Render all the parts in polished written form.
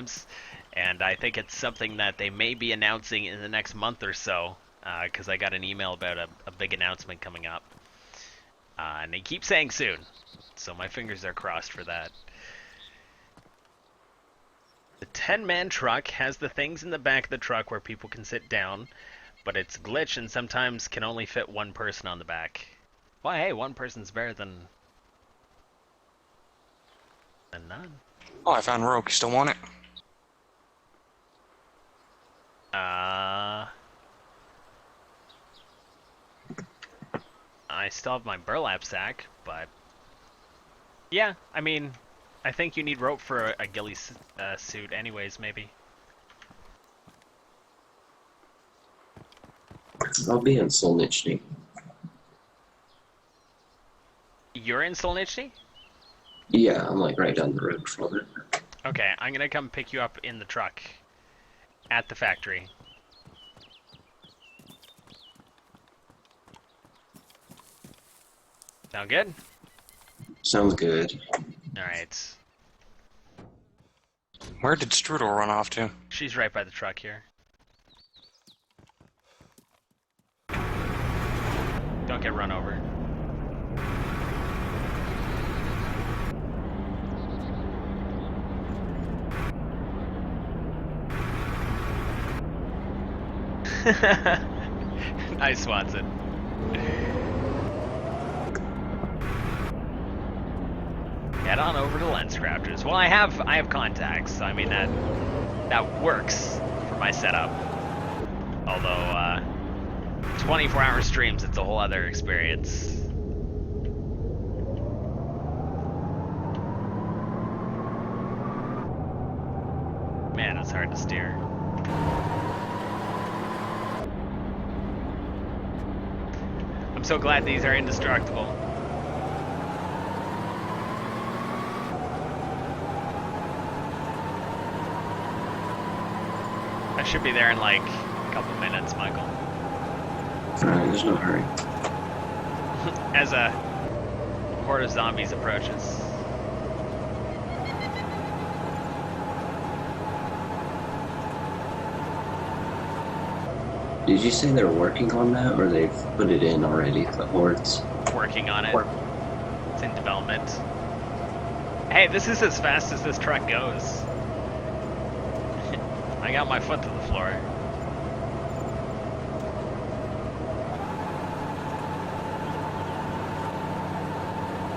times, and I think it's something that they may be announcing in the next month or so, because I got an email about a big announcement coming up. And they keep saying soon, so my fingers are crossed for that. The 10-man truck has the things in the back of the truck where people can sit down, but it's glitched and sometimes can only fit one person on the back. Well, hey, one person's better than none. Oh, I found Rogue. You still want it? I still have my burlap sack, but yeah, I mean, I think you need rope for a ghillie suit anyways, maybe. I'll be in Solnichny. You're in Solnichny? Yeah, I'm like right down the road from it. Okay, I'm gonna come pick you up in the truck at the factory. Sound good? Sounds good. Alright. Where did Strudel run off to? She's right by the truck here. Don't get run over. Nice, Watson. Head on over to LensCrafters. Well, I have contacts, so I mean that works for my setup. Although 24-hour streams, it's a whole other experience. Man, it's hard to steer. I'm so glad these are indestructible. I should be there in like a couple minutes, Michael. Alright, there's no hurry. As a horde of zombies approaches. Did you say they're working on that, or they've put it in already, the hordes? Working on it. It's in development. Hey, this is as fast as this truck goes. I got my foot to the floor.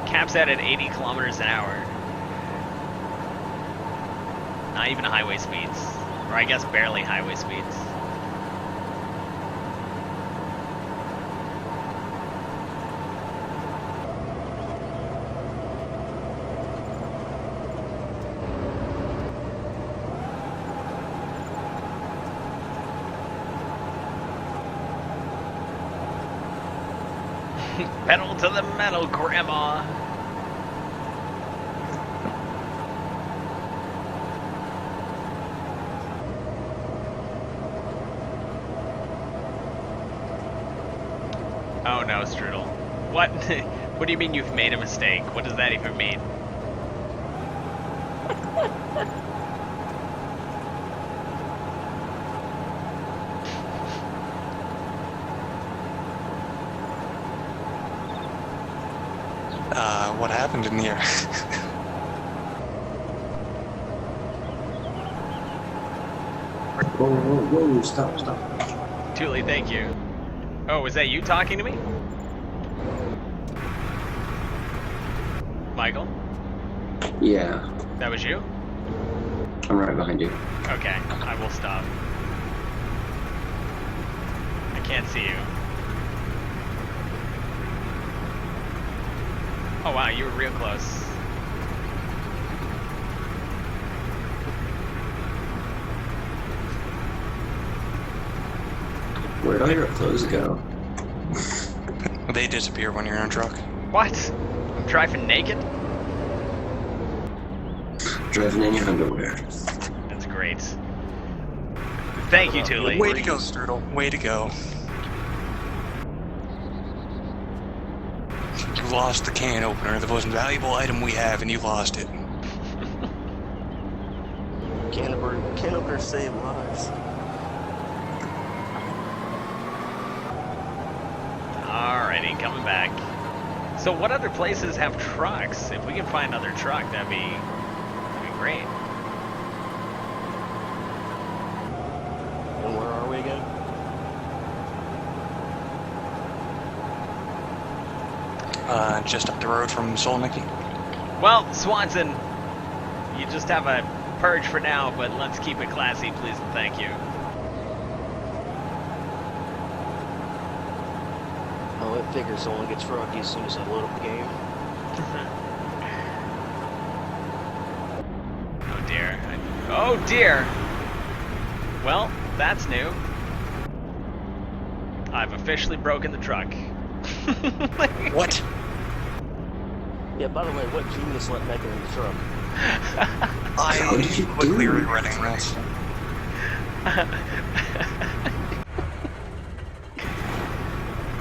Caps out at 80 kilometers an hour. Not even highway speeds. Or I guess barely highway speeds. Pedal to the metal, Grandma! Oh no, Strudel. What? What do you mean you've made a mistake? What does that even mean? What happened in here? Whoa, whoa, whoa, stop. Thule, thank you. Oh, was that you talking to me? Michael? Yeah, That was you? I'm right behind you. Okay, I will stop. I can't see you. Oh wow, you were real close. Where'd all your clothes go? They disappear when you're in a truck. What? I'm driving naked? Driving in your underwear. That's great. Thank you, Thule. Way to go, Strudel. Way to go. You lost the can opener, the most valuable item we have, and you lost it. Canopers save lives. Alrighty, coming back. So what other places have trucks? If we can find another truck, that'd be great. And where are we again? Just up the road from Solnicki. Well, Swanson, you just have a purge for now, but let's keep it classy, please and thank you. Oh, it figures someone gets froggy as soon as I load up the game. Oh dear. Oh dear! Well, that's new. I've officially broken the truck. What? Yeah, by the way, what genius let Megan in the truck? I'm quickly regretting this.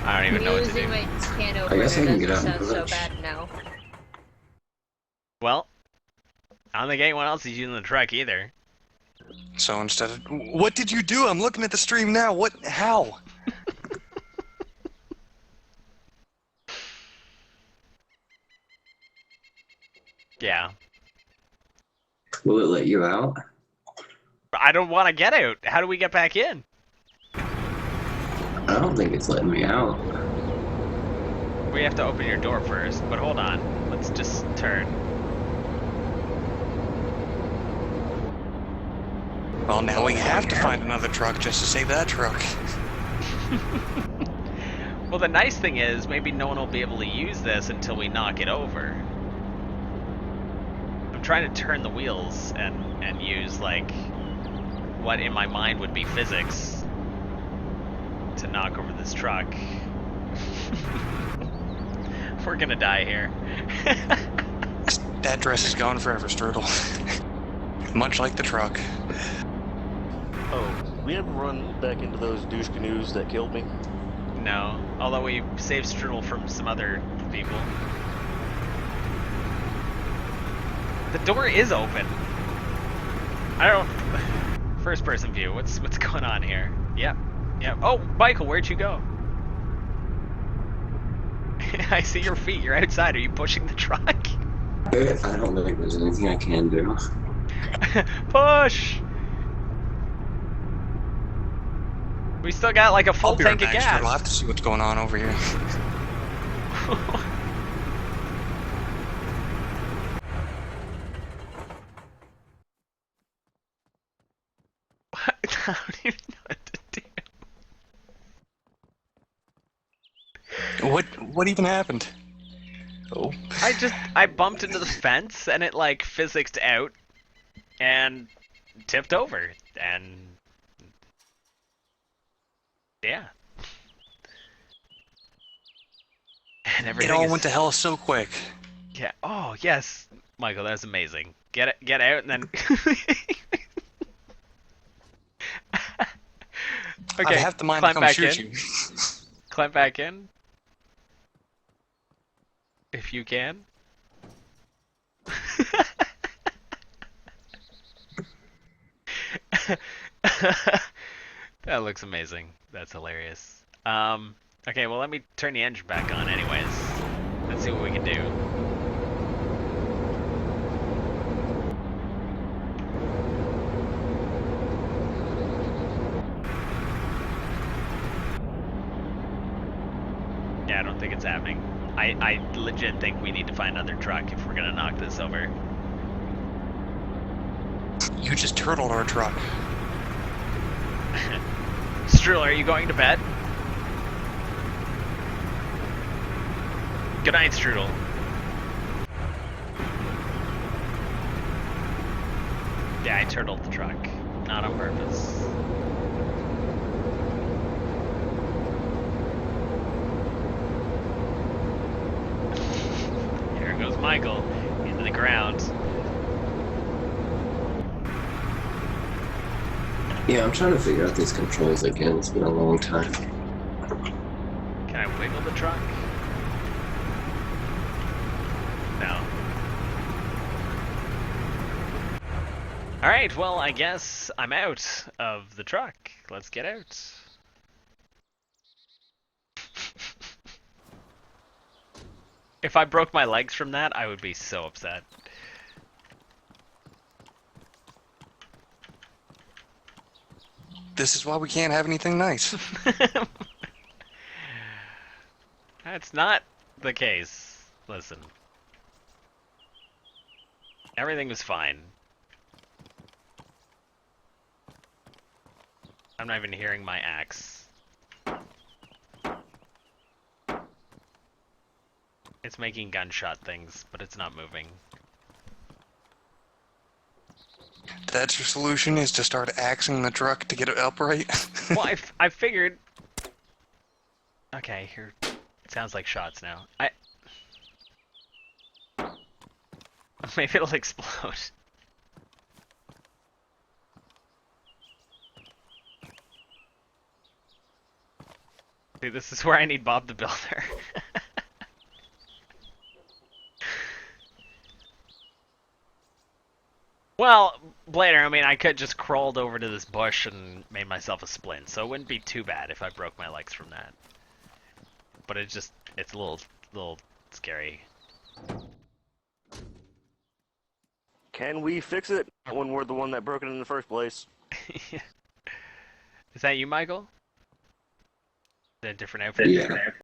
I don't even know what to Using do. my can I guess I opener can get doesn't out and sound so village. bad now. Well, I don't think anyone else is using the truck either. So instead of... What did you do? I'm looking at the stream now. What? How? Yeah. Will it let you out? I don't want to get out. How do we get back in? I don't think it's letting me out. We have to open your door first, but hold on. Let's just turn. Well, now we have to find another truck just to save that truck. Well, the nice thing is, maybe no one will be able to use this until we knock it over. I'm trying to turn the wheels and use, like, what in my mind would be physics to knock over this truck. We're gonna die here. That dress is gone forever, Strudel. Much like the truck. Oh, we haven't run back into those douche canoes that killed me. No, although we saved Strudel from some other people. The door is open. I don't... First person view, what's going on here? Yep. Oh, Michael, where'd you go? I see your feet, you're outside. Are you pushing the truck? I don't think there's anything I can do. Push! We still got like a full I'll be right tank of back, gas. Strudel. I'll have to see what's going on over here. What? I don't even know what to do. What even happened? Oh. I bumped into the fence and it like physicsed out and tipped over and yeah. And It everything all is, went to hell so quick. yeah. Oh yes, Michael, that's amazing. Get out and then. Okay, I have the mind to climb come back shoot in. you. Climb back in. If you can. That looks amazing. That's hilarious. Okay, well let me turn the engine back on anyways. Let's see what we can do. Yeah, I don't think it's happening. I legit think we need to find another truck if we're gonna knock this over. You just turtled our truck. Strudel, are you going to bed? Good night, Strudel. Yeah, I turtled the truck. Not on purpose. Here goes Michael into the ground. Yeah, I'm trying to figure out these controls again. It's been a long time. Can I wiggle the truck? No. Alright, well, I guess I'm out of the truck. Let's get out. If I broke my legs from that, I would be so upset. This is why we can't have anything nice. That's not the case. Listen. Everything was fine. I'm not even hearing my axe. It's making gunshot things, but it's not moving. That's your solution, is to start axing the truck to get it upright? Well, I figured... Okay, here... It sounds like shots now. Maybe it'll explode. See, this is where I need Bob the Builder. Well, Blader, I mean, I could just crawled over to this bush and made myself a splint, so it wouldn't be too bad if I broke my legs from that. But it's a little scary. Can we fix it when we're the one that broke it in the first place? Is that you, Michael? Is that a different outfit? Yeah.